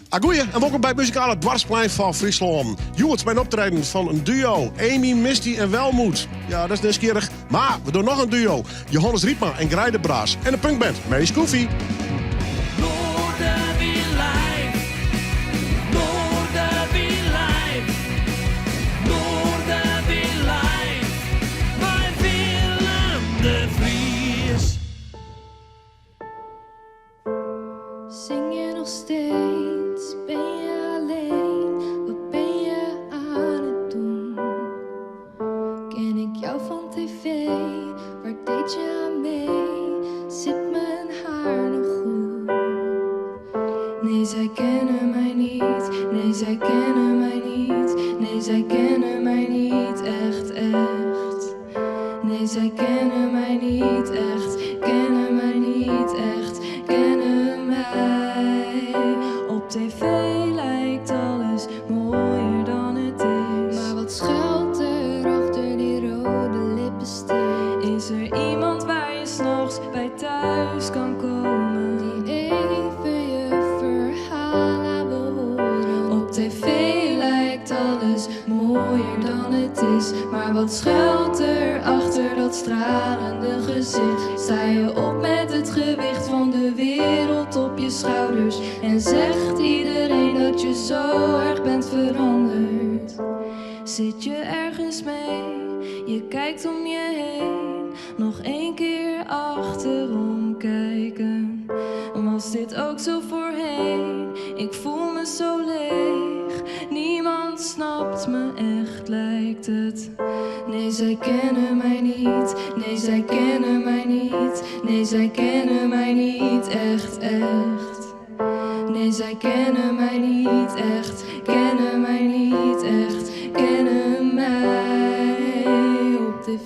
Goeie en welkom bij het muzikale dwarsplein van Friesland. Joet, mijn optreden van een duo. Amy, Misty en Welmoed. Ja, dat is nieuwsgierig. Maar we doen nog een duo. Johannes Riepma en Grijde Braas. En een punkband, Mary Scoofy. Zing je nog steeds? Ben je alleen? Wat ben je aan het doen? Ken ik jou van tv? Waar deed je aan mee? Zit mijn haar nog goed? Nee, zij kennen mij niet. Nee, zij kennen mij niet. Nee, zij kennen mij niet echt, echt. Nee, zij kennen mij niet echt. Kennen mij niet echt. Kennen mij. Op tv lijkt alles mooier dan het is. Maar wat schuilt er achter die rode lippenstift? Is er iemand waar je 's nachts bij thuis kan komen? Die even je verhalen wil horen. Op tv lijkt alles mooier dan het is. Maar wat schuilt er achter dat stralende gezicht? Sta je op met het gewicht van de wereld op je schouders en zegt iedereen dat je zo erg bent veranderd? Zit je ergens mee? Je kijkt om je heen. Nog 1 keer achterom kijken. Was dit ook zo voorheen? Ik voel me zo leeg. Niemand snapt me echt, lijkt het. Nee, zij kennen mij niet. Nee, zij kennen mij niet. Nee, zij kennen mij niet echt, echt. Nee, zij kennen mij niet echt. Kennen mij niet echt. Kennen mij. Op tv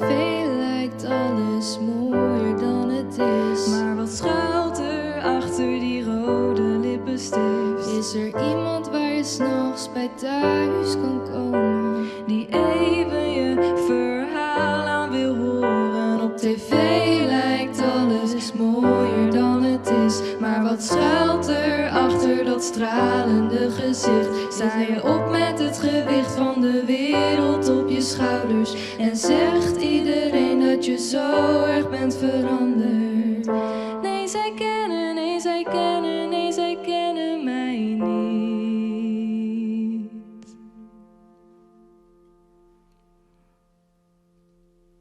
lijkt alles mooier dan het is. Maar wat schuilt er achter die rode lippenstift? Is er iemand waar je 's nachts bij thuis kan komen? Die even je verhaal aan wil horen. Op tv lijkt alles mooier dan het is. Maar wat schuilt er achter dat stralende gezicht? Sta je op met het gewicht van de wereld op je schouders en zegt iedereen dat je zo erg bent veranderd? Nee, zij kennen, nee, zij kennen, nee, zij kennen mij niet.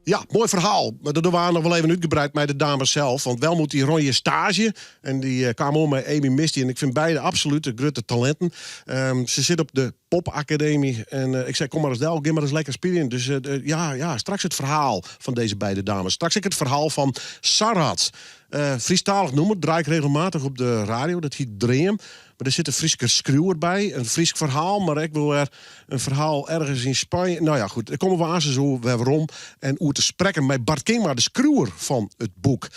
Ja, mooi verhaal. Maar dat waren nog wel even uitgebreid met de dames zelf. Want wel moet die rondje stage. En die kwamen om met Amy Misty. En ik vind beide absoluut de grote talenten. Ze zit op de popacademie. En ik zei, kom maar eens del, geef maar eens lekker spelen. Dus straks het verhaal van deze beide dames. Straks ik het verhaal van Sarhat. Friestalig nummer, draai ik regelmatig op de radio. Dat heet Dream. Maar er zit een Frieske schreeuwer bij. Een Fries verhaal. Maar ik wil er een verhaal ergens in Spanje. Nou ja, goed. Dan komen we aan zo waarom. En hoe te spreken met Bart Kingma, de schreeuwer van het boek.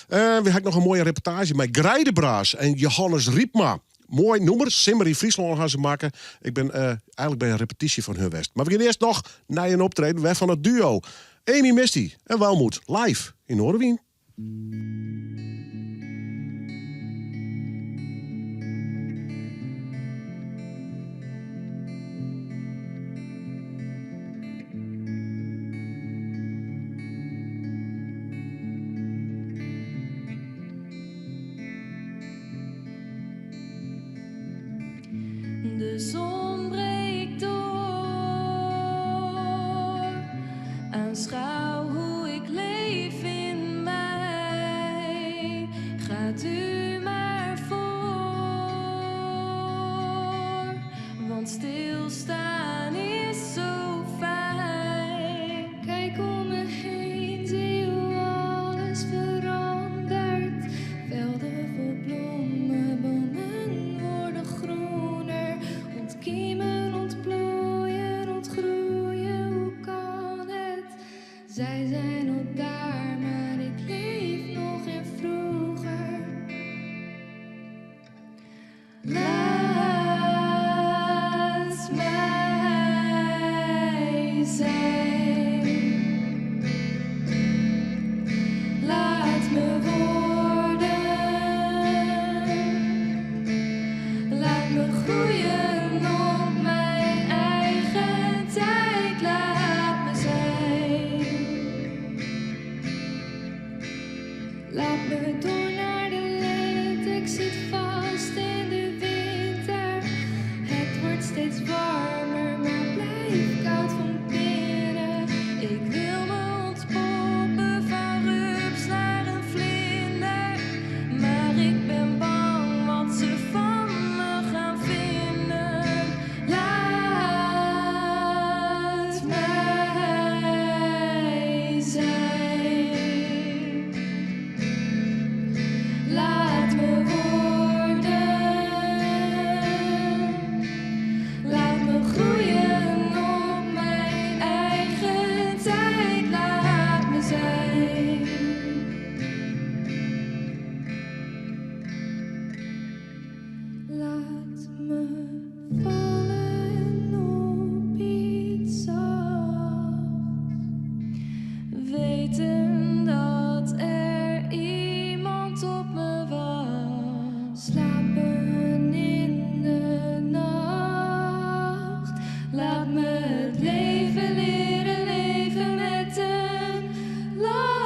We hebben nog een mooie reportage met Grijde Braas en Johannes Riepma. Mooi nummer. Simmer in Friesland gaan ze maken. Ik ben eigenlijk bij een repetitie van hun west. Maar we gaan eerst nog naar een optreden. Weg van het duo. Amy Misty en Welmoed. Live in Noorderwien. De zon breekt door. Aanschouw hoe ik leef in mij. Gaat u maar voor. Want stilstaan is zo fijn. Kijk om me heen, zie hoe alles verandert. Velden vol bloemen, bomen worden groener. Ontkiemen, ontplooien, ontgroeien, hoe kan het? Zij zijn al daar, maar ik leef nog in vroeger. Laat mij me vallen op iets zachts. Weten dat er iemand op me wacht. Slapen in de nacht. Laat me het leven leren leven met een lach.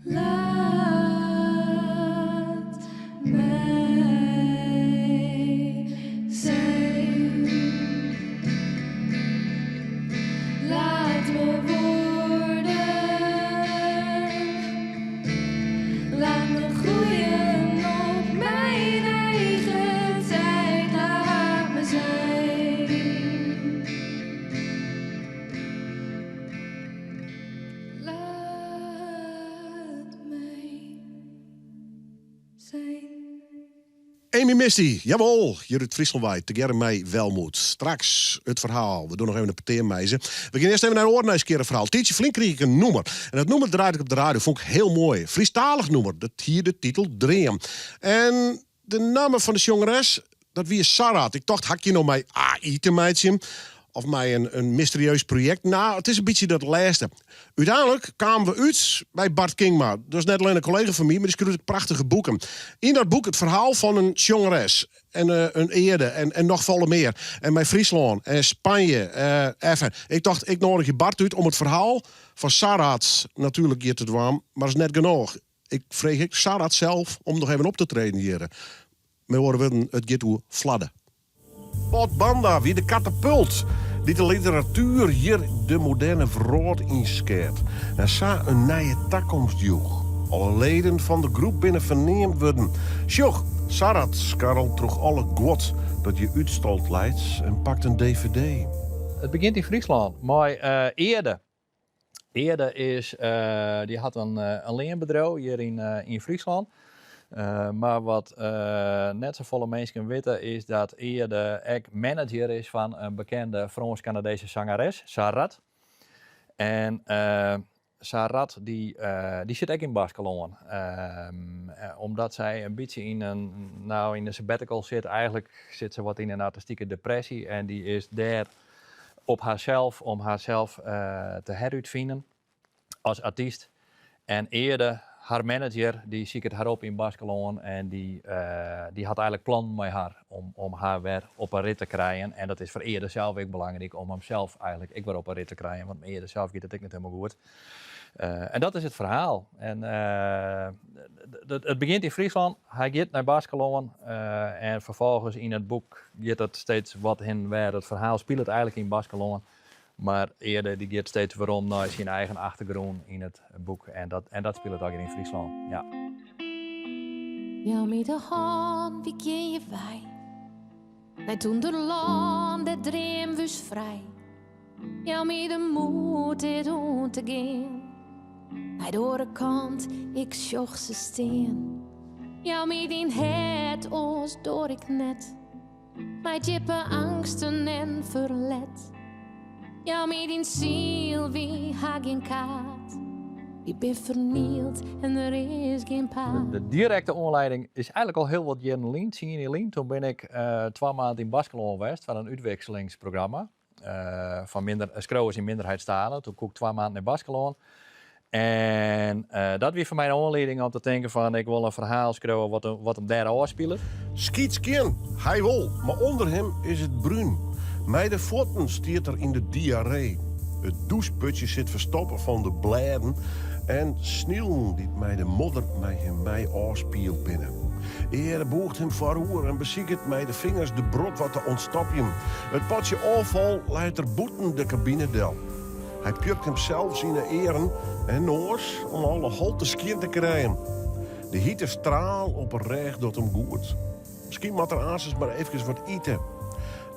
Laat mij zijn. Laat me worden. Laat me groeien op mijn eigen tijd. Laat me zijn. Laat mij zijn. Amy Misty, jawel, Judith Frieselwijk, together mij Welmoed. Straks het verhaal, we doen nog even een parteermeizen. We gaan eerst even naar een oornijskeren verhaal. Tietje flink kreeg ik een noemer. En dat noemer draaide ik op de radio, vond ik heel mooi. Friestalig noemer, dat hier de titel Dream. En de naam van de jongeres, dat wie is Sarat. Ik dacht, hak je nou mij AI te meidje? Of mij een mysterieus project. Nou, het is een beetje dat laatste. Uiteindelijk kwamen we uit bij Bart Kingma. Dat is net alleen een collega van mij, maar die schreef prachtige boeken. In dat boek het verhaal van een jongeres. En een Eerde en nog veel meer. En bij Friesland en Spanje. Even. Ik dacht, ik nodig je Bart uit om het verhaal van Sarat natuurlijk hier te doen. Maar dat is net genoeg. Ik vreeg Sarat zelf om nog even op te treden hier. Maar horen we het gaat hoe fladden. Bot Banda, wie de katapult. Die de literatuur hier de moderne vrood inskeert. En sa een nieuwe toekomst joeg. Alle leden van de groep binnen verneemd worden. Sjoch, Sarat skarrelt terug alle god dat je uitstolt leidt en pakt een dvd. Het begint in Friesland, maar Eerde. Eerde is, die had een leenbedrijf hier in Friesland. Maar wat net zo volle mensen weten is dat Eerde ook manager is van een bekende Frans-Canadese zangeres, Sarat. En Sarat die zit ook in Baskelon. Omdat zij een beetje in een sabbatical zit. Eigenlijk zit ze wat in een artistieke depressie. En die is daar op haarzelf om haarzelf te heruitvinden als artiest. En Eerde, haar manager, die ziet haar op in Baskelon en die had eigenlijk plan met haar om haar weer op een rit te krijgen. En dat is voor Eerde zelf ook belangrijk om hem zelf eigenlijk weer op een rit te krijgen, want Eerde zelf gaat het ook niet helemaal goed. En dat is het verhaal. En het begint in Friesland, hij gaat naar Baskelon en vervolgens in het boek gaat het steeds wat heen weer. Het verhaal speelt het eigenlijk in Baskelon. Maar Eerde die gaat steeds waarom naar zijn eigen achtergrond in het boek. En dat speelt het ook in Friesland. Ja. Ja, met de hand, wie ken je wij? Wij toen de land, de dream was vrij. Ja, met de moed dit om te gaan. Bij de kant, ik zocht ze steen. Ja, met in het ons door ik net. Bij jippe angsten en verlet. Ja, met in ziel, wie ha geen kaart. Ik ben vernield en er is geen paard. De directe aanleiding is eigenlijk al heel wat jaren geleden. Toen ben ik 2 maanden in Baskelon geweest van een uitwisselingsprogramma. Van schrouwers in minderheidstalen. Toen kwam ik 2 maanden in Baskelon. En dat was voor mij een aanleiding om te denken van ik wil een verhaal schrijven wat hem daar afspeelt. Skietskien, hij wil, maar onder hem is het bruin. Mij de voeten stiert er in de diarree. Het doucheputje zit verstoppen van de bladen. En sneeuw die mij de modder mij afspielt binnen. Eer boegt hem vooroer en beziekert mij de vingers de brood wat te ontstopjen. Het potje afval leidt er boeten de cabinedel. Hij pjukt hem zelfs in de eren en noors om alle holte skien te krijgen. De hitte straal op een reg dat hem goed. Misschien moet er aanstes maar even wat eten.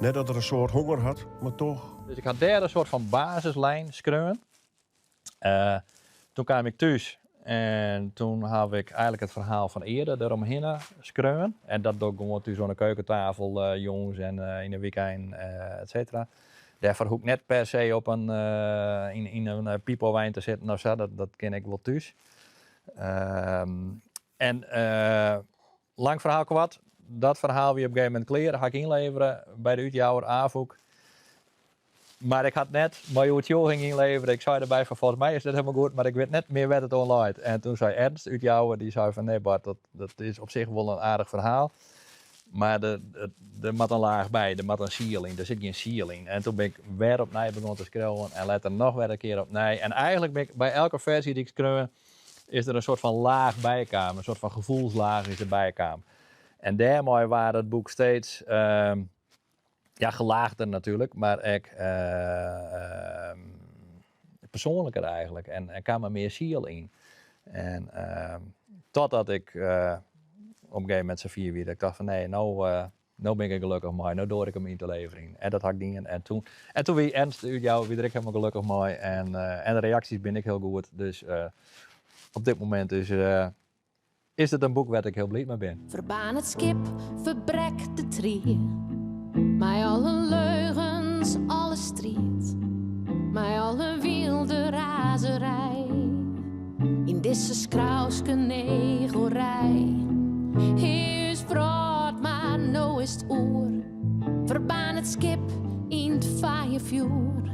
Net dat er een soort honger had, maar toch. Dus ik had daar een soort van basislijn schreeuwen. Toen kwam ik thuis en toen heb ik eigenlijk het verhaal van eerder eromheen schreeuwen. En dat doe ik gewoon thuis aan de keukentafel, jongens en in de weekend, et cetera. Daarvoor hoef ik net per se op in een piepelwijn te zitten. Nou, dat ken ik wel thuis. lang verhaal kwart. Dat verhaal wie op een gegeven moment kleren, ga ik inleveren bij de uitjouwer AVOEK. Maar ik had net mijn UTO ging inleveren. Ik zei erbij van volgens mij is dit helemaal goed, maar ik weet net meer wat het online. En toen zei Ernst uitjouwer, die zei van nee Bart, dat is op zich wel een aardig verhaal. Maar er moet een laag bij, er moet een ceiling, er zit geen ceiling. En toen ben ik weer opnieuw begonnen te scrollen en later nog weer een keer opnieuw. En eigenlijk ben ik bij elke versie die ik scroll, is er een soort van laag bijkamer, een soort van gevoelslaag is er bijkamer. En daarmee waar het boek steeds gelaagder natuurlijk, maar ik persoonlijker eigenlijk. En kwam er meer ziel in. En totdat ik op een gegeven moment zo vier weer, ik dacht van nee, nou ben ik gelukkig mooi, nou door ik hem in te leveren. En dat had ik niet. En toen wie Ernst uit jou weer ik helemaal gelukkig mooi. En de reacties ben ik heel goed. Dus op dit moment is het een boek waar ik heel blij mee ben. Verbaan het skip, verbrek de tree. Mij alle leugens, alle strijd. Mij alle wilde razerij. In deze skrauwske negelrij. Hier is brood, maar nou is het oer. Verbaan het skip in het vaaienvuur.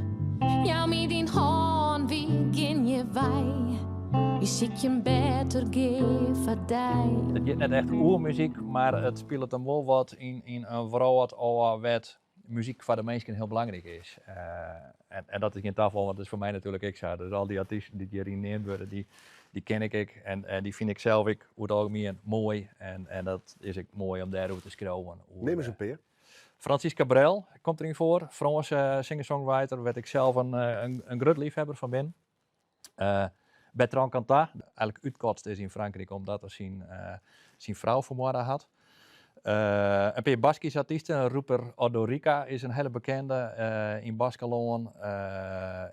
Jou met in hand, wie gin je wij. Wie ziet je beter geven dij. Het is net echt oermuziek, maar het speelt dan wel wat in een wereld wat muziek voor de mensen heel belangrijk is. En dat is geen tafel, want dat is voor mij natuurlijk ik zo. Dus al die artiesten die hierin neemt worden, die ken ik en die vind ik zelf over het algemeen mooi. En dat is ik mooi om daarover te schrijven. Neem eens een peer. Francisca Brel komt erin voor. Franse singer-songwriter, werd ik zelf een groot liefhebber van ben. Bertrand Cantat, eigenlijk uitkotst is in Frankrijk omdat hij zijn vrouw vermoord had. Een paar Baskische artiesten, Rupert Odorica is een hele bekende in Baskelon.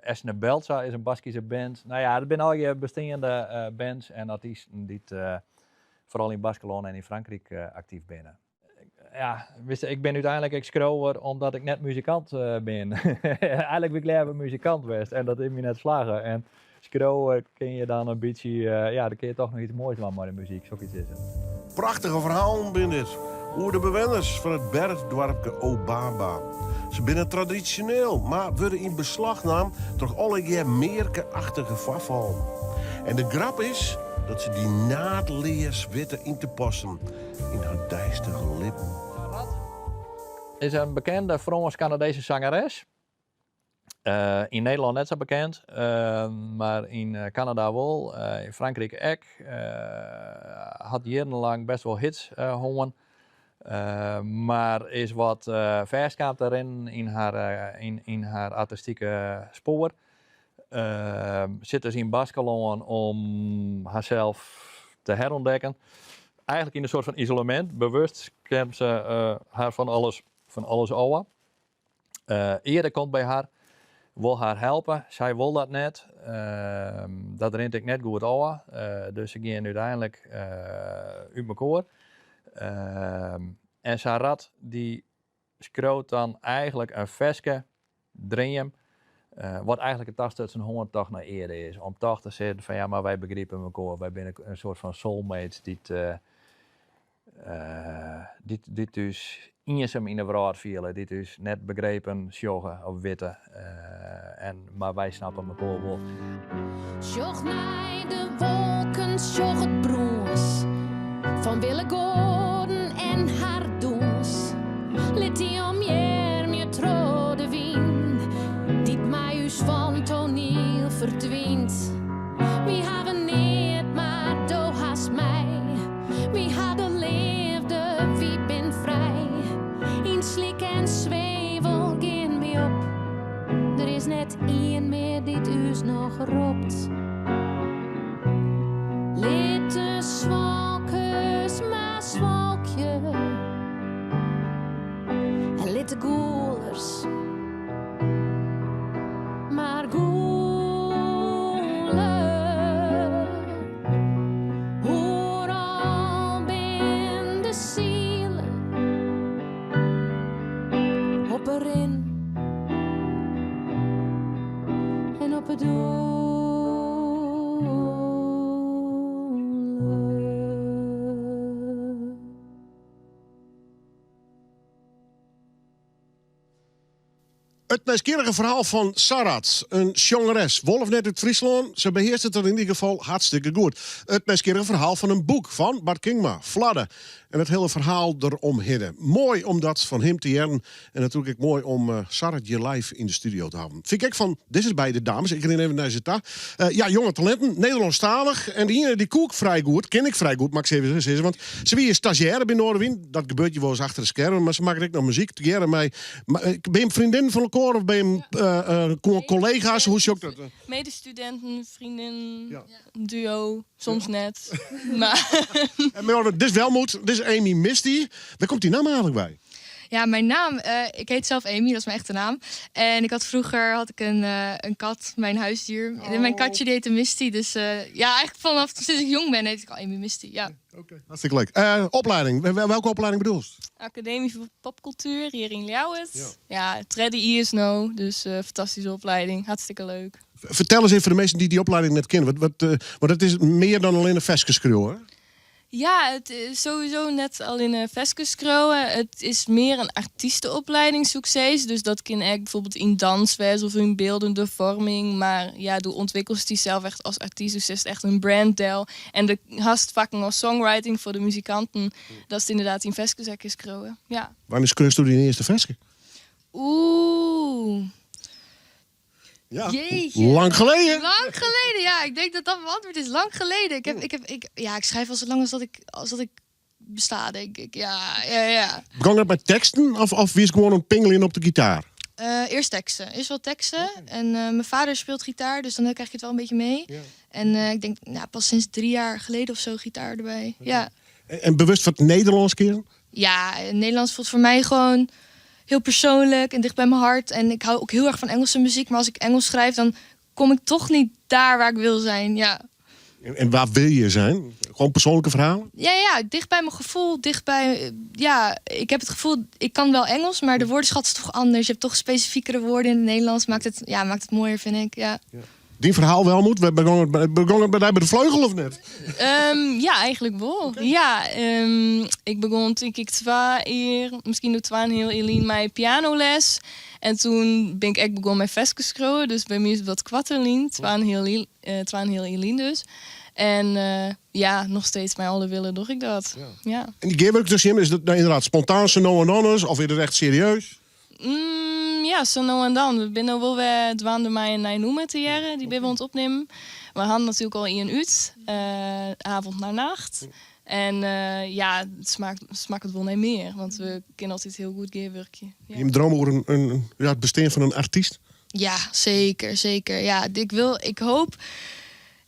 Esne Belza is een Baskische band. Nou ja, dat zijn al je bestaande bands en artiesten die vooral in Baskelon en in Frankrijk actief zijn. Ja, wist je, ik ben uiteindelijk scroller omdat ik net muzikant ben. Eigenlijk ben ik liever muzikant geweest en dat is me net slagen. En scrollen kun je dan een beetje, dan kun je toch nog iets moois doen met de muziek, zo iets is het. Prachtige verhaal ben dit. Hoe de bewoners van het bergdorpje Obaba. Ze binnen traditioneel, maar worden in beslag genomen door alle keer merkenachtige voorvallen. En de grap is dat ze die naadleers weten in te passen in haar dijstige lippen. Is een bekende Frans-Canadese zangeres. In Nederland net zo bekend, maar in Canada wel, in Frankrijk ook. Had jarenlang best wel hits hongen. Maar is wat verskaapt daarin in haar artistieke spoor. Zit dus in Baskelon om haarzelf te herontdekken. Eigenlijk in een soort van isolement. Bewust kent ze haar van alles over. Eerder komt bij haar, wil haar helpen. Zij wil dat net. Dat rent ik net goed over. Dus ze gaan uiteindelijk uit elkaar. En Sarat die schroot dan eigenlijk een veske dream. Wat eigenlijk het dat zijn hongertocht naar eerder is. Om toch te zeggen van ja, maar wij begrijpen elkaar. Wij zijn een soort van soulmates die dus eenzaam in de wereld vielen. Die dus net begrepen sjoggen of witte. Maar wij snappen elkaar wel. Sjoch naar de wolken, sjoch het broers. Van Wille Gordon en haar doens. Let die om jer meer trode wien. Diep mij us van toneel verdwijnt. Wie hebben niet, maar do haast mij. Wie hadden leefde, wie ben vrij. In slik en zwevel gaan we op. Er is net één meer die us nog roept. Let de zwalkes maar zwalkje. En let de goelers maar goelen. Hoor al ben de zielen op erin en op het doel. Het nieuwsgierige verhaal van Sarat, een jongeres. Wolf net uit Friesland, ze beheerst het er in ieder geval hartstikke goed. Het nieuwsgierige verhaal van een boek van Bart Kingma, Fladde. En het hele verhaal eromheen. Mooi om dat van hem te jaren. En natuurlijk ook mooi om Sarat je live in de studio te houden. Vind ik van, dit is bij de dames, ik ren even naar ze ta. Ja, jonge talenten, Nederlandstalig. En die ene die koek vrij goed, ken ik vrij goed, mag ik even zeggen. Want ze wie is stagiaire bij Noorderwien. Dat gebeurt je wel eens achter de schermen, maar ze maken ook nog muziek. Ben je een vriendin van elkaar of ben je collega's? Hoe is je ook dat? Medestudenten, vriendin, duo, soms net. Maar Maar dit is Welmoed, dit is Amy Misty. Waar komt die naam eigenlijk bij? Ja, mijn naam, ik heet zelf Amy, dat is mijn echte naam. En vroeger had ik een kat, mijn huisdier. En mijn katje die heette Misty. Dus ja, eigenlijk vanaf sinds ik jong ben heet ik al Amy Misty, ja. Oké, hartstikke leuk. Opleiding, welke opleiding bedoel je? Academie voor Popcultuur hier in Ljouwert. Ja, Treddy ISNO, dus fantastische opleiding, hartstikke leuk. Vertel eens even voor de mensen die opleiding net kennen. Want het is meer dan alleen een veskeskreeuw, hè? Ja, het is sowieso net al in een veskeskrouwen. Het is meer een artiestenopleiding succes. Dus dat kan ik bijvoorbeeld in danswijs of in beeldende vorming. Maar ja, doe ontwikkelt die zelf echt als artiest. Dus is het echt een branddeel. En de hastvakken als songwriting voor de muzikanten. Dat is inderdaad in veskeskrouwen. Ja. Wanneer kreeg je die eerste veske? Oeh. Ja, Jeetje. lang geleden. Lang geleden, ja. Ik denk dat dat mijn antwoord is. Lang geleden. Ik schrijf al zo lang als dat ik besta, denk ik. Ja. Begon dat met teksten of wie is gewoon een pingelin op de gitaar? Eerst teksten. Eerst wel teksten. En mijn vader speelt gitaar, dus dan krijg je het wel een beetje mee. Ja. En ik denk pas sinds 3 jaar geleden of zo gitaar erbij. Okay. Ja. En bewust wat Nederlands keren? Ja, Nederlands voelt voor mij gewoon heel persoonlijk en dicht bij mijn hart. En ik hou ook heel erg van Engelse muziek. Maar als ik Engels schrijf, dan kom ik toch niet daar waar ik wil zijn. Ja. En waar wil je zijn? Gewoon persoonlijke verhalen? Ja, dicht bij mijn gevoel. Dicht bij, ik heb het gevoel, ik kan wel Engels, maar de woordenschat is toch anders. Je hebt toch specifiekere woorden in het Nederlands. Maakt het mooier, vind ik. Ja. Die verhaal wel moet. We begonnen bij de vleugel of net? Ja, eigenlijk wel. Okay. Ja, ik begon denk ik 2 uur, misschien door 2,5 uur mijn pianoles. En toen ben ik echt begonnen met veskeskrouwen. Dus bij mij is het wat kwartelien, 2,5 uur dus. En nog steeds met alle willen doe ik dat. Ja. En die gearwork dus is dat inderdaad spontaan, zo no en anders? Of is het echt serieus? Ja, zo nou en dan. We zijn wel weer dwaande mij en Nij noemen te jaren. Die ben we aan het opnemen. We hadden natuurlijk al in uur, avond naar nacht. En het smaakt het wel niet meer. Want we kennen altijd heel goed gearworkje. Ja. Je droom over het bestaan van een artiest? Ja, zeker. Ja,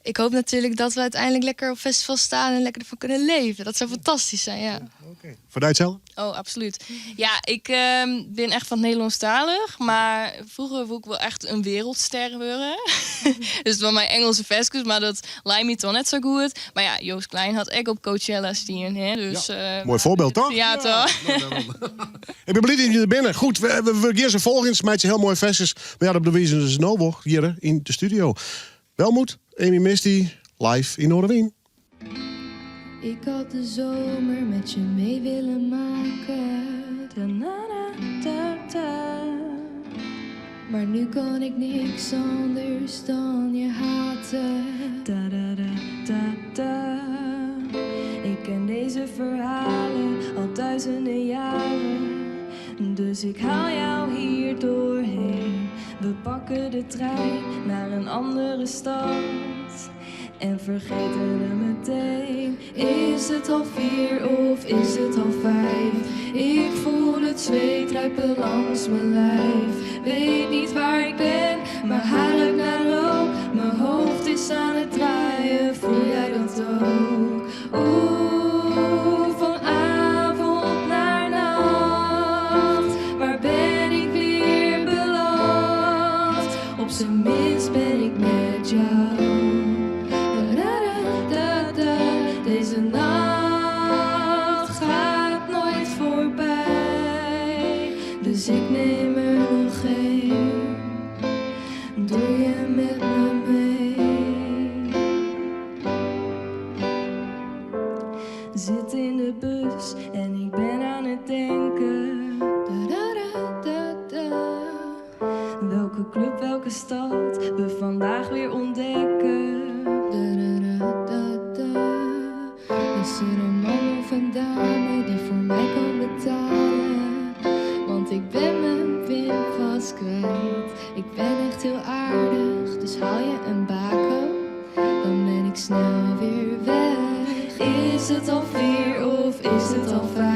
ik hoop natuurlijk dat we uiteindelijk lekker op festival staan en lekker ervan kunnen leven. Dat zou fantastisch zijn, ja. Okay. Voor hetzelfde? Oh, absoluut. Ja, ik ben echt van het Nederlandstalig. Maar vroeger wil ik wel echt een wereldster worden. Dus van mijn Engelse veskes, maar dat lijkt me toch net zo goed. Maar ja, Joost Klein had ik op Coachella staan. Hè? Dus, mooi voorbeeld, toch? Ja, toch? Ik ben blij dat je er binnen. Goed, we gaan ze volgen. Het maakt je heel mooi veskes. Maar ja, dat bewijzen ze nou hier in de studio. Welmoed, Amy Misty, live in Noorderwien. Ik had de zomer met je mee willen maken. Maar nu kan ik niks anders dan je haten. Ik ken deze verhalen al duizenden jaren. Dus ik haal jou hier doorheen. We pakken de trein naar een andere stad. En vergeten hem meteen. Is het al 4 of is het al 5? Ik voel het zweet druipen langs mijn lijf. Weet niet waar ik ben, maar haar ruikt naar rook. Mijn hoofd is aan het draaien, voel jij dat ook? Oeh, van avond naar nacht. Waar ben ik weer beland? Op zijn minst ben ik met jou. Deze nacht gaat nooit voorbij, dus ik neem er nog een. Doe je met me mee? Zit in de bus en ik ben aan het denken. een dame die voor mij kan betalen. Want ik ben mijn pinpas kwijt. Ik ben echt heel aardig, dus haal je een bako, dan ben ik snel weer weg. Is het al 4 of is het al 5?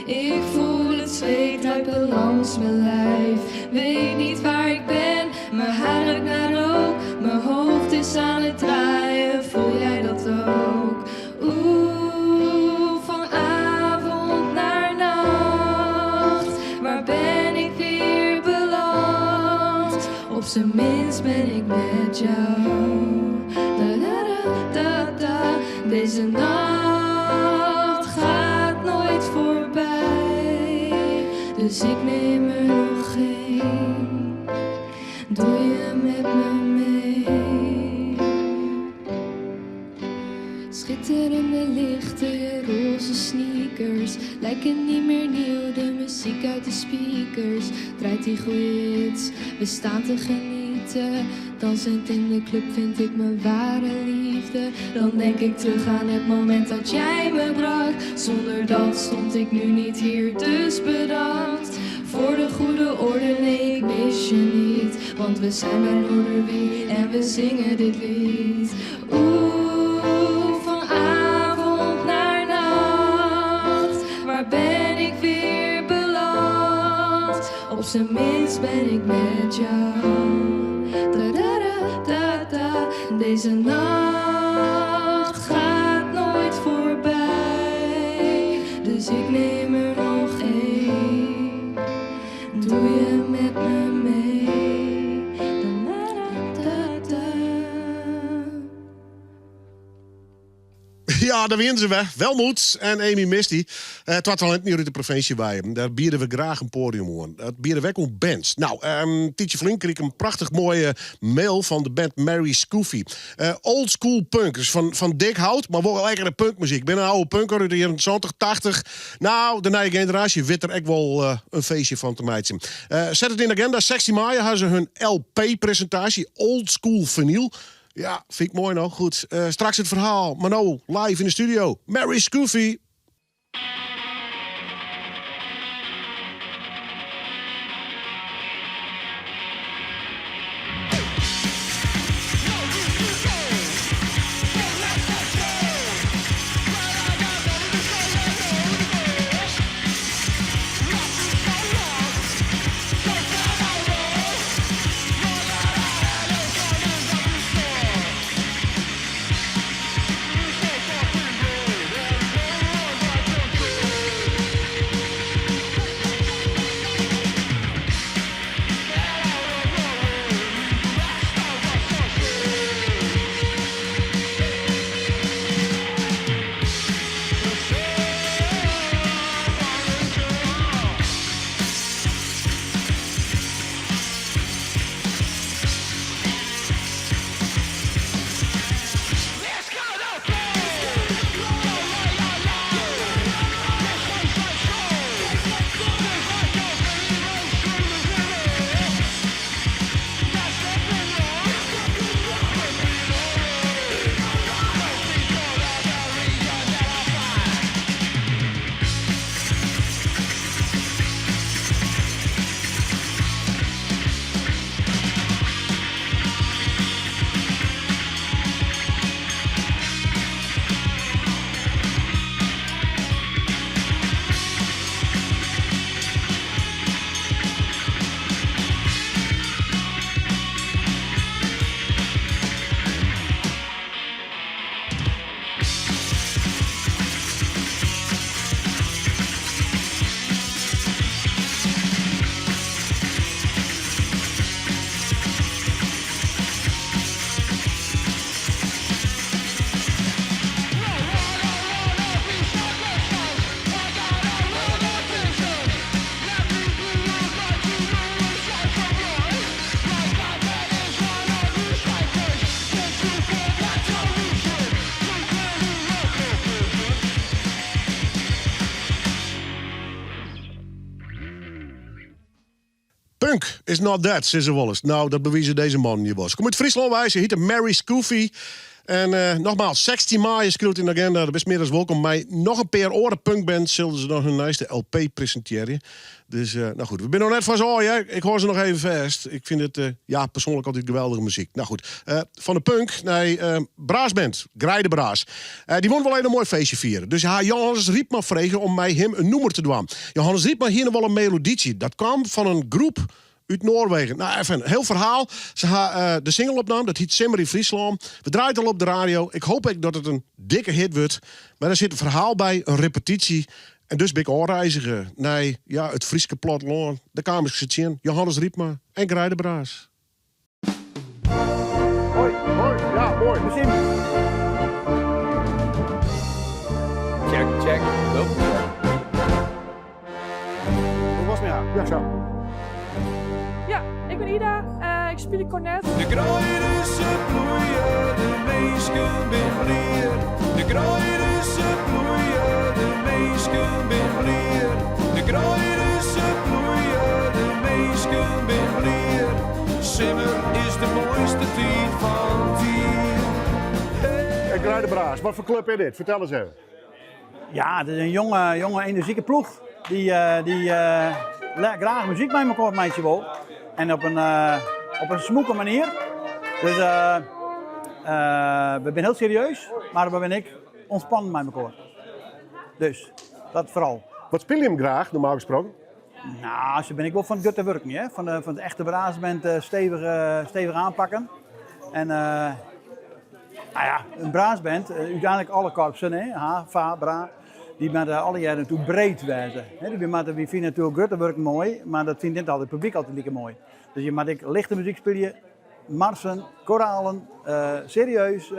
Ik voel het zweet druipen langs mijn lijf. Weet niet waar ik ben, mijn haar ruikt naar rook. Mijn hoofd is aan het draaien, voel jij dat ook? Oeh, van avond naar nacht, waar ben ik weer beland? Op zijn minst ben ik met jou. Da da da da da. Deze nacht gaat nooit voorbij, dus ik neem er nog één. Doe je met me mee? Schitterende lichten, je roze sneakers lijken niet meer nieuw, de muziek uit de speakers draait die goeie hits, we staan te genieten. Dansend in de club vind ik mijn ware liefde. Dan denk ik terug aan het moment dat jij me brak. Zonder dat stond ik nu niet hier, dus bedankt. Voor de goede orde, nee, ik mis je niet. Want we zijn bij Noorderwie en we zingen dit lied. Oeh, van avond naar nacht, waar ben ik weer beland? Op zijn minst ben ik met jou. Da da da da da. Deze nacht gaat nooit voorbij, dus ik neem er nog één. Doe je met me mee? Da da da da. Ja, daar winnen ze we. Welmoed en Amy Misty. Het was talent niet uit de provincie bij hem. Daar bieden we graag een podium aan. Dat bieden we ook om bands. Nou, Tietje Flink kreeg een prachtig mooie mail van de band Mary Scoofy. Old school punk, dus van dik hout, maar wel lekkere punkmuziek. Ik ben een oude punker uit de jaren 70, 80. Nou, de nieuwe generatie wit er echt wel een feestje van te meiden. Zet het in de agenda. 16 mei hadden ze hun LP-presentatie. Old school vinyl. Ja, vind ik mooi nog. Goed. Straks het verhaal. Maar nou, live in de studio. Mary Scoofy. Punk is not that, zei ze wel eens. Nou, dat bewijzen deze man je was. Kom uit Friesland wijze, heette Mary Scoofy. En nogmaals, 16 maart is in de agenda. Dat is meer dan welkom. Bij nog een paar oren punkbands zullen ze nog hun nieuwste LP presenteren. Dus, nou goed, we zijn nog net van zo, ja. Ik hoor ze nog even vast. Ik vind het, persoonlijk altijd geweldige muziek. Nou goed, van de punk naar Braasband, Grijde Braas. Die won wel een mooi feestje vieren. Dus Johannes Riepma vregen om mij hem een noemer te doen. Johannes Riepma hier nog wel een melodietje. Dat kwam van een groep uit Noorwegen. Nou, even een heel verhaal. Ze hebben de single opnam, dat heet Simmer in Friesland. We draaien het al op de radio. Ik hoop dat het een dikke hit wordt. Maar er zit een verhaal bij, een repetitie. En dus ben ik aanreiziger naar het Frieske platteland. De kamers gezien, Johannes Riepma en Grijde Braas. Hoi, ja, mooi. We zien. Check. Hoe was het met haar? Ja, zo. Ja, ik ben Ida, ik speel cornet. De kruiden ze bloeien, de meesken ben leer. De kruiden ze bloeien, de meesken ben leer. De kruiden ze bloeien, de meesken ben leer. Simmer is de mooiste tijd van het jaar. En Grijde Braas, wat voor club is dit? Vertel eens even. Ja, het is een jonge energieke ploeg die graag muziek bij elkaar meisje wil. En op een smoeke manier. Dus we zijn heel serieus, maar we ben ik ontspannen met elkaar. Dus, dat vooral. Wat speel je hem graag, normaal gesproken? Nou, zo ben ik wel van het working, hè? Van het echte braasband stevig aanpakken. En een braasband, uiteindelijk alle korpsen, hè? Ha, va, bra. Die met alle jaren natuurlijk breed wijzen. We vinden natuurlijk guttewerk mooi, maar dat vindt niet altijd het publiek altijd lekker mooi. Dus je moet lichte muziek spelen, marsen, koralen, serieus,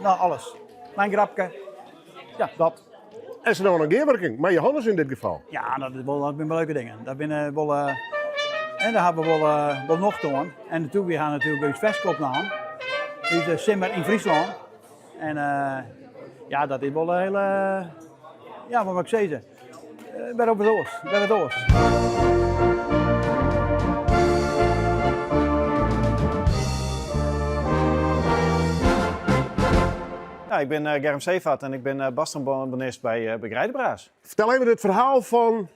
alles. Mijn grapje, ja, dat. En ze nou een gearworking, maar Johannes in dit geval. Ja, dat zijn wel leuke dingen. Dat en daar hebben we wel nog doen. En natuurlijk, we gaan natuurlijk uit Vestkop naar. Dus Simmer in Friesland. En dat is wel een hele... Ja, wat moet ik zeggen? Ben op het oors. Ja, ik ben Germ Seevat en ik ben bastrombonist bij Grijde Braas. Vertel even het verhaal van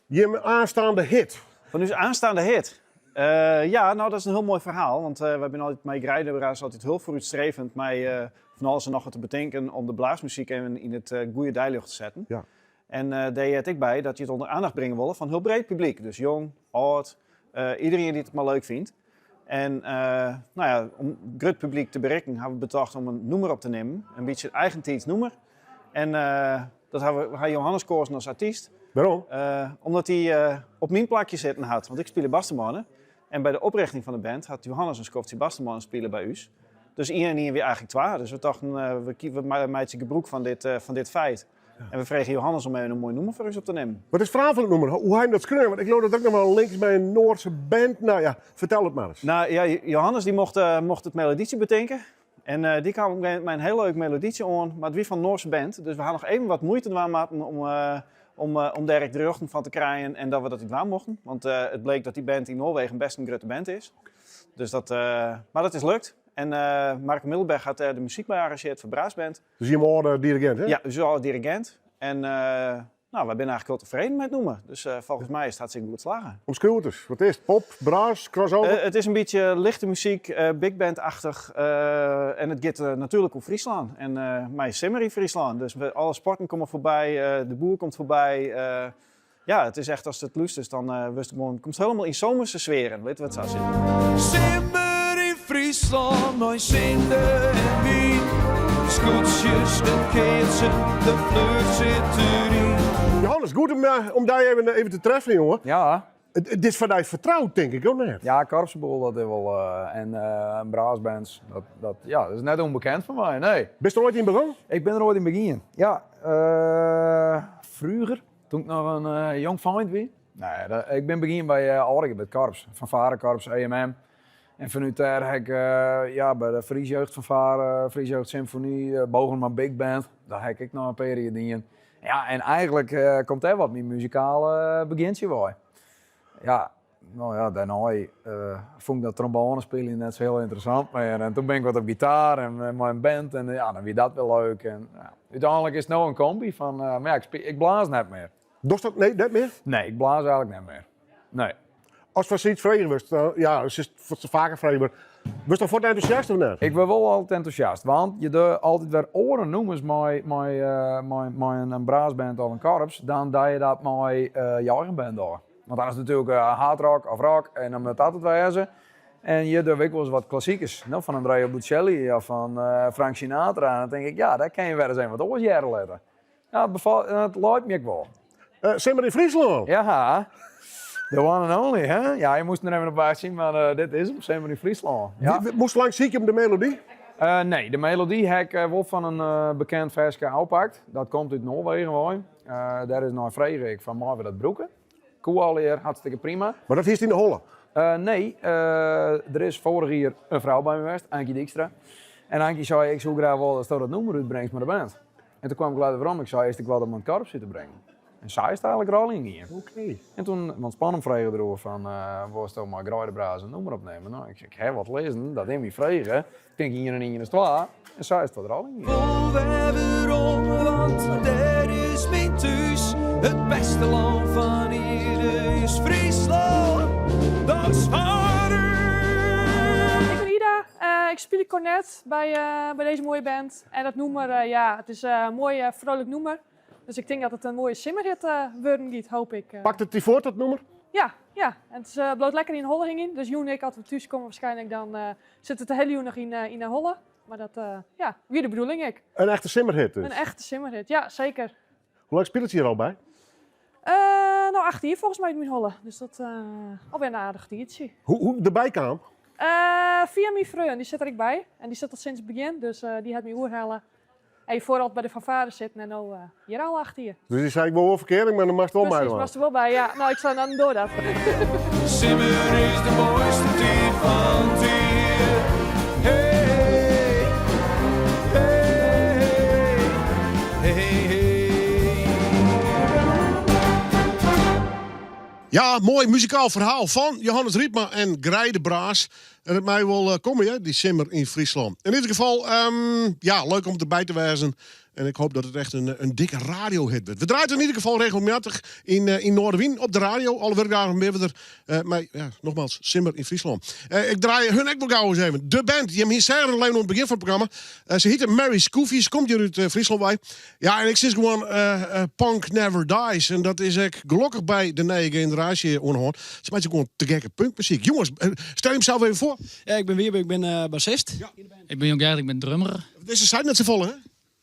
je aanstaande hit. Van uw aanstaande hit? Dat is een heel mooi verhaal. Want we hebben altijd met Grijde Braas altijd heel vooruitstrevend met van alles en nog wat te bedenken om de blaasmuziek in het goede dijlucht te zetten. Ja. En daar had ik bij dat je het onder aandacht brengen wilde van heel breed publiek. Dus jong, oud, iedereen die het maar leuk vindt. En om het publiek te bereiken hebben we bedacht om een noemer op te nemen. Een beetje een eigentijds noemer. En dat hebben we Johannes gekozen als artiest. Waarom? Omdat hij op mijn plakje zitten had. Want ik speel bassenmannen. En bij de oprichting van de band had Johannes een Skoftie bassenmannen spelen bij ons. Dus iedereen weer eigenlijk twee. Dus we dachten, we maken gebruik van dit feit. Ja. En we vregen Johannes om even een mooi noemer voor ons op te nemen. Wat is het verhaal van het noemer? Hoe hij dat schreeuwen? Want ik geloof dat ook nog wel links bij een Noorse band. Nou ja, vertel het maar eens. Nou ja, Johannes die mocht het melodietje bedenken. En die kwam met een heel leuk melodietje aan, maar het wie van een Noorse band. Dus we hadden nog even wat moeite maken om daar de ruggen van te krijgen en dat we dat niet waar mochten. Want het bleek dat die band in Noorwegen best een grote band is. Dus maar dat is lukt. En Mark Middelberg had de muziek bij arrangeerd voor Braasband. Dus je bent dirigent, hè? Ja, dus al dirigent. En we zijn eigenlijk wel tevreden met het noemen. Dus volgens mij is het hartstikke goed slagen. Omschreeuw het eens. Wat is het? Pop, braas, crossover? Het is een beetje lichte muziek, big band-achtig. En het gaat natuurlijk op Friesland. En mij Simmer in Friesland. Dus alle sporten komen voorbij, de boer komt voorbij. Het is echt als het lust is, dan komt het helemaal in zomerse sferen. Weet je wat het zou zitten? Simmer in Friesland, mooi zinder en wien. Scootjes, de keertje, de vleurt zit erin. Johannes, goed om daar even te treffen, jongen. Ja. Het is van jou vertrouwd, denk ik, ook net. Ja, korpsboel, dat is wel. En braasbands, dat is net onbekend voor mij, nee. Ben je er ooit in begonnen? Ik ben er ooit in begonnen. Ja, vroeger, toen ik nog een jong vriend was. Nee, ik ben begonnen bij Orge, bij het korps. Fanfarekorps, EMM. En vanuit daar heb ik bij de Fries Jeugdfanfare, Fries Jeugd Symfonie, Bogenman Big Band. Daar heb ik nog een periode in. Ja, en eigenlijk komt er wat mijn muzikale begintje bij. Ja, nou ja, daarna vond ik dat trombone spelen net zo heel interessant meer. En toen ben ik wat op gitaar en met mijn band en ja, dan weer dat wel leuk. En ja, uiteindelijk is het nou een combi van, maar ja, ik blaas net meer. Doe dat? Nee, net meer? Nee, ik blaas eigenlijk net meer. Nee. Als we zoiets vregen was, ja, ze is vaker vregen, maar was dan voor het enthousiast of net? Ik ben wel altijd enthousiast, want je doet altijd weer oren noemers met een braasband of een korps, dan doe je dat met je eigen band door. Want dan is het natuurlijk hard rock of rock en dan moet dat het wezen. En je doet ook wel eens wat klassiekers, nou, van Andrea Bocelli of van Frank Sinatra. En dan denk ik, ja, daar kan je wel eens wat oors jaren laten. Ja, het lijkt me ook wel. Simmer in Friesland? Ja, the one and only, hè? Ja, je moest er even op wacht zien, maar dit is hem, Simmer in Friesland. Ja. Moest lang ziek op de melodie? Nee, de melodie heb ik wel van een bekend verske oppakt. Dat komt uit Noorwegen hoor. Daar is nog Frederik van Marvin dat Broeken. Koealeer, hartstikke prima. Maar dat is in de Holle? Nee, er is vorig jaar een vrouw bij me geweest, Ankie Dijkstra. En Ankie zei, ik zou graag wel dat nummer uitbrengt met de band. En toen kwam ik later waarom, ik zei eerst ik wilde hem aan het korps zitten brengen. En zij is er eigenlijk al in hier. Oké. En toen, want Spannend vregen erover van, was toch maar Grijdebraas een nummer opnemen. Nou, ik zeg, ik heb wat lezen, dat heeft me vregen. Ik denk hier en hier is het waar. En zij is er al in hier. Vol weerom, want daar is mijn thuis. Het beste land van hier is Friesland. Dat is harder. Ik ben Ida, ik speel cornet bij deze mooie band. En dat nummer, ja, het is een mooi vrolijk nummer. Dus ik denk dat het een mooie simmerhit worden gaat, hoop ik. Pakt het die voort, dat nummer? Ja. En het bloot lekker in Holle hing in. Dus Joen en ik, als we thuis komen waarschijnlijk, dan zit het de hele nog in Holle. Maar dat, ja, wie de bedoeling ik. Een echte simmerhit dus? Een echte simmerhit, ja, zeker. Hoe lang speelt het hier al bij? Nou, 8 jaar volgens mij in Holle. Dus dat alweer een aardig diertje. Hoe erbij kwam? Via mijn vriend, die zit er ik bij. En die zit al sinds het begin, dus die had me oerhalen. En je vooral bij de fanfare zitten en nou hier al 8 jaar. Dus die zei ik wel verkeering, maar dan mag het wel bij. Precies, was er wel bij, ja. Nou, ik sta dan door dat. Simmer is de mooiste tijd van het jaar. Hey, hey, hey, hey. Ja, mooi muzikaal verhaal van Johannes Riepma en Grijdebraas. En het mij wel komen, ja, die simmer in Friesland. In ieder geval, ja, leuk om het erbij te wijzen. En ik hoop dat het echt een dikke radiohit wordt. We draaien in ieder geval regelmatig in Noorderwien op de radio. Alle werkdagen ben we er. Maar ja, nogmaals, simmer in Friesland. Ik draai hun ook wel gauw eens even. De band, die hebben hier zeggen alleen aan het begin van het programma. Ze heet Mary Scoofies, komt hier uit Friesland bij. Ja, en ik zeg gewoon Punk Never Dies. En dat is echt gelukkig bij de nieuwe generatie onhoord. Ze maken gewoon te gekke punkmuziek. Jongens, stel je hem even voor. Ja, ik ben Wierbe, ik ben bassist. Ja. Ik ben Jon Gert, ik ben drummer. Deze zijn net z'n volle, hè?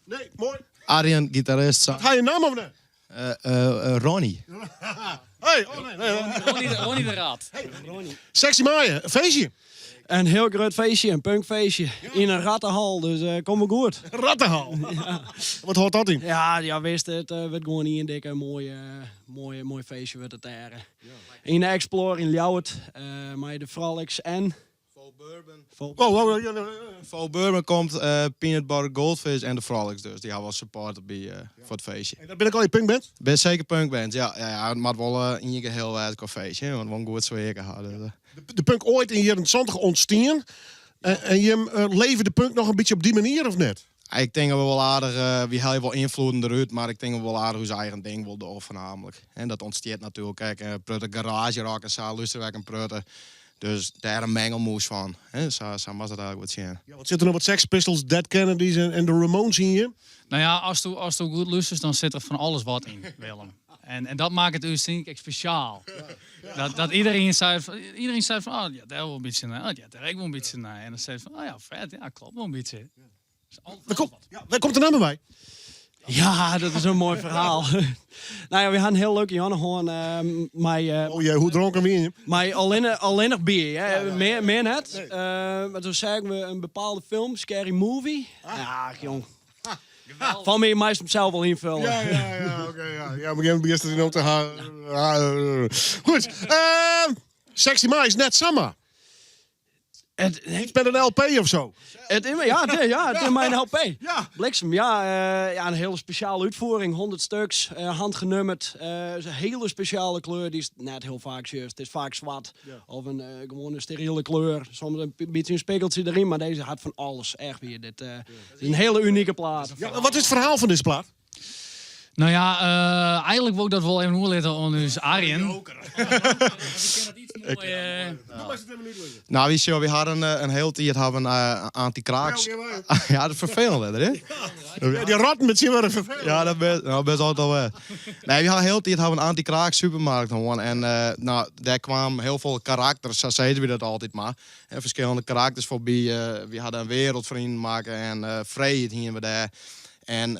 Nee, mooi. Arjen, gitarist. Ga je naam of nee? Ronnie. Hey, oh nee. Ronnie de Raad. Hey, Sexy Maaien, een feestje. Een heel groot feestje, een punkfeestje. Ja. In een rattenhal, dus kom maar goed. Een rattenhal? Ja. Wat hoort dat in? Ja, wist het. werd gewoon hier een dikke mooi feestje werd het daar. Ja. In de Explore in Ljouwert, maar de Frolics en... Vol Bourbon komt Peanut Butter Goldfish en de Frolics dus. Die hebben wel support bij, voor het feestje. En dat ben ik al je punkband? Ben zeker punkband, ja. Het moet wel in je geheel een feestje, want we een goed sfeer hadden. De punk ooit in hier in Zantig ontstaan. En je leven de punk nog een beetje op die manier of net? Ik denk dat we wel aardig, we hebben wel invloeden eruit, maar ik denk dat we wel aardig hoe zijn eigen ding wil doen voornamelijk. En dat ontstaat natuurlijk, kijk, prutten garage rock en zo, luisterwerk en prutten. Dus daar een mengelmoes van. Zo was dat eigenlijk wat zien. Ja, wat zit er nog wat Sex Pistols, Dead Kennedys en de Ramones in je? Nou ja, als je goed luistert, dan zit er van alles wat in, Willem. En dat maakt het dus denk ik speciaal. Ja. Dat iedereen zei van, oh ja, daar wil een beetje naar. Oh ja, daar ik wil een beetje naar. En dan zei van, oh ja, vet, ja, klopt wel een beetje. Waar komt de naam bij? Ja, dat is een mooi verhaal. Nou ja, we hadden een heel leuke Janne gewoon. Oh jee, hoe dronken we in? Maar alleen nog bier, hè? Meer net. Nee. Maar toen zagen we een bepaalde film, Scary Movie. Ja, jong. Van me meestal zelf wel invullen. Ja, oké, ja. Ja, maar jij begint er nog te gaan. Goed. Sexy Ma is net summer. Iets met een LP of zo? Het is mijn LP. Ja. Bliksem, een hele speciale uitvoering. 100 stuks, handgenummerd. Is een hele speciale kleur. Die is net heel vaak juist. Het is vaak zwart. Of een gewone steriele kleur. Soms een beetje een spiegeltje erin. Maar deze had van alles. Echt weer. Dit is een hele unieke plaat. Ja, wat is het verhaal van deze plaat? Nou ja, eigenlijk wil ik dat wel even hoorletten aan dus Arjen. Nou, we hadden een heel tijd anti-kraaks. Ja, dat is vervelend, hè? Ja, die ratten met z'n vervelend. Ja, dat best altijd wel. Nee, we hadden heel tijd een anti-kraak supermarkt gewoon. En daar kwamen heel veel karakters, zo zeiden we dat altijd maar. En verschillende karakters voorbij. We hadden een wereldvriend maken en vrijheid hier we daar. En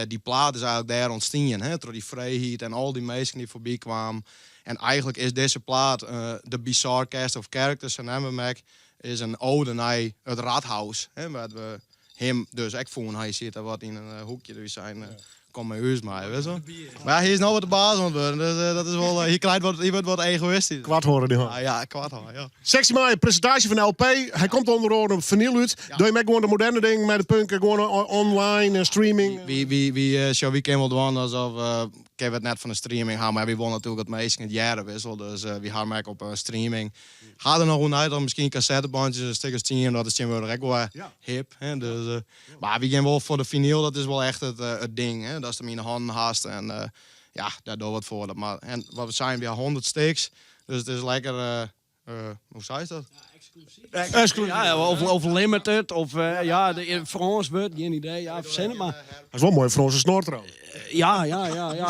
die plaat is eigenlijk daar ontstaan, door die vrijheid en al die mensen die voorbij kwamen. En eigenlijk is deze plaat, de Bizarre Cast of Characters, en Emmermac, is een ode naar het Radhuis. Waar we hem dus ook vonden. Hij zit er wat in een hoekje, dus zijn kom met huis mee, weet je. Maar hij is nou wat de baas aan het worden, dus dat is wel, hier wordt wat egoïstisch. Kwart horen die hoor. Ja, kwart horen, ja. 16 mei, presentatie van LP. Hij komt onder andere op vinyl uit. Doe je met gewoon de moderne dingen, met de punk, gewoon online, streaming? Wie kan wel doen alsof... Ik heb het net van de streaming gaan, maar we wonen natuurlijk het meest in het jarenwissel. Dus we gaan merken op streaming. Ga er nog hoe uit, misschien cassettebandjes, stickers zien, dat is weer echt wel hip. Hè? Dus, maar we gaan wel voor de vinyl, dat is wel echt het ding. Hè? Dat is de in de handen haast en daar doen we wat voor. Maar, en wat we zijn, we hebben 100 sticks, dus het is lekker, hoe zei je dat? Exclusief. Ja, of limited, of Frans wordt, geen idee. Ja, verzin het maar. Dat is wel mooi voor onze snor trouwens. Ja,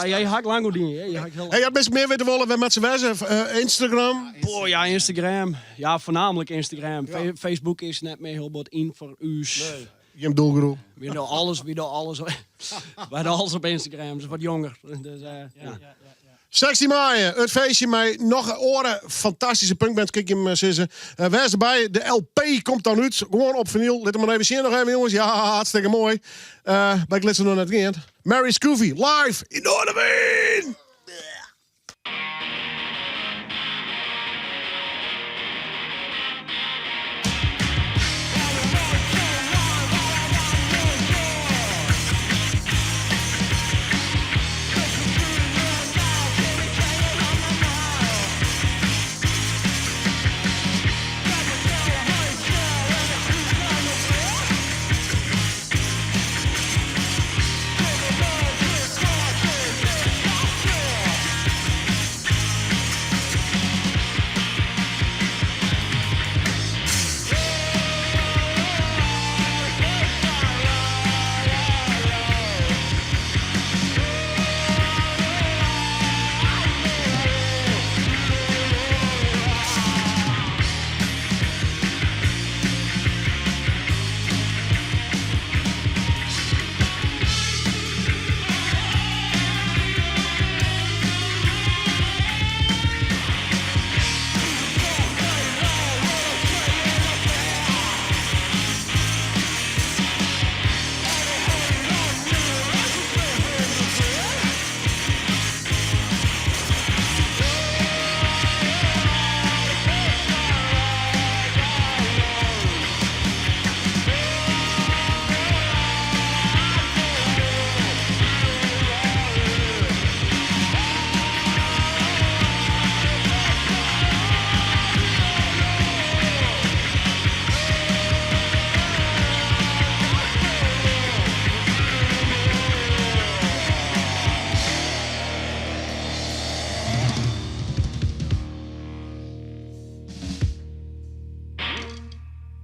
jij hakt lang goed dingen. Hey, je best meer weten willen met z'n wezen. Instagram? Oh ja, Instagram. Ja, voornamelijk Instagram. Ja. Facebook is net meer heel wat in voor us. Nee. Je hebt doelgroep. We doen alles. We doen alles op Instagram. Ze is wat jonger. Dus, ja. 16 mei, het feestje met nog oren fantastische punkbands. Kijk je hem zitten. Wees erbij. De LP komt dan uit. Gewoon op vinyl. Let hem maar even zien nog even, jongens. Ja, hartstikke mooi. Bij Glitzer nog net geen. Mary Scoovy, live in Noorderveen.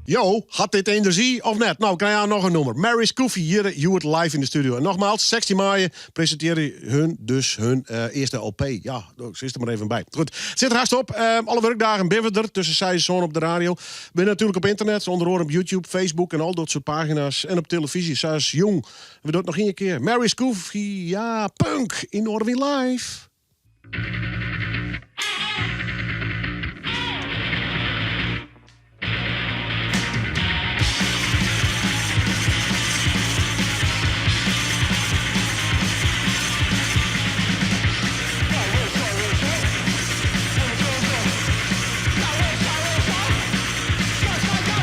Yo, had dit energie of net? Nou, krijg je nog een nummer. Mary Scoovy hier, You It live in de studio. En nogmaals, 16 mei presenteren hun eerste LP. Ja, zit er maar even bij. Goed, zit er haast op. Alle werkdagen ben we er, tussen 6 en 7 op de radio. Ben natuurlijk op internet, onder andere op YouTube, Facebook en al dat soort pagina's. En op televisie, zoals Jong. We doen het nog een keer. Mary Scoovy, ja, punk in Noorderveen live. Just like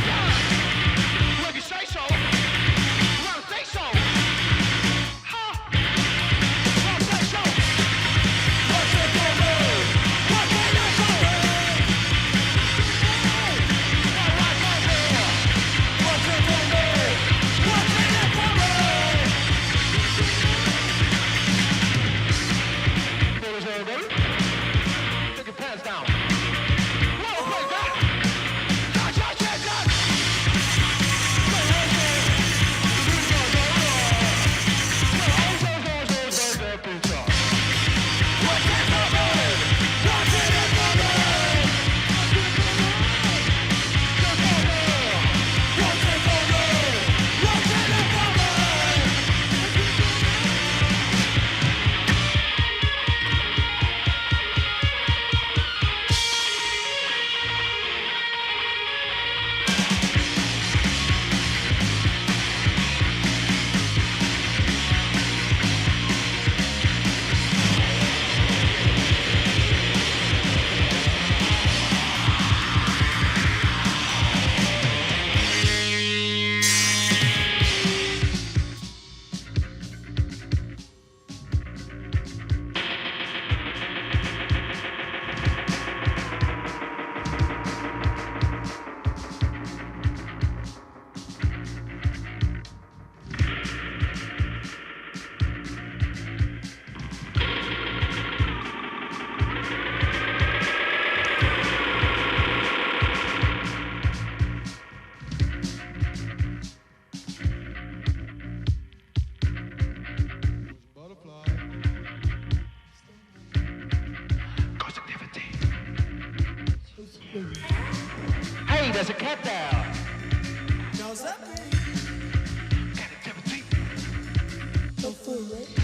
Hey, there's a cat there. Go for it.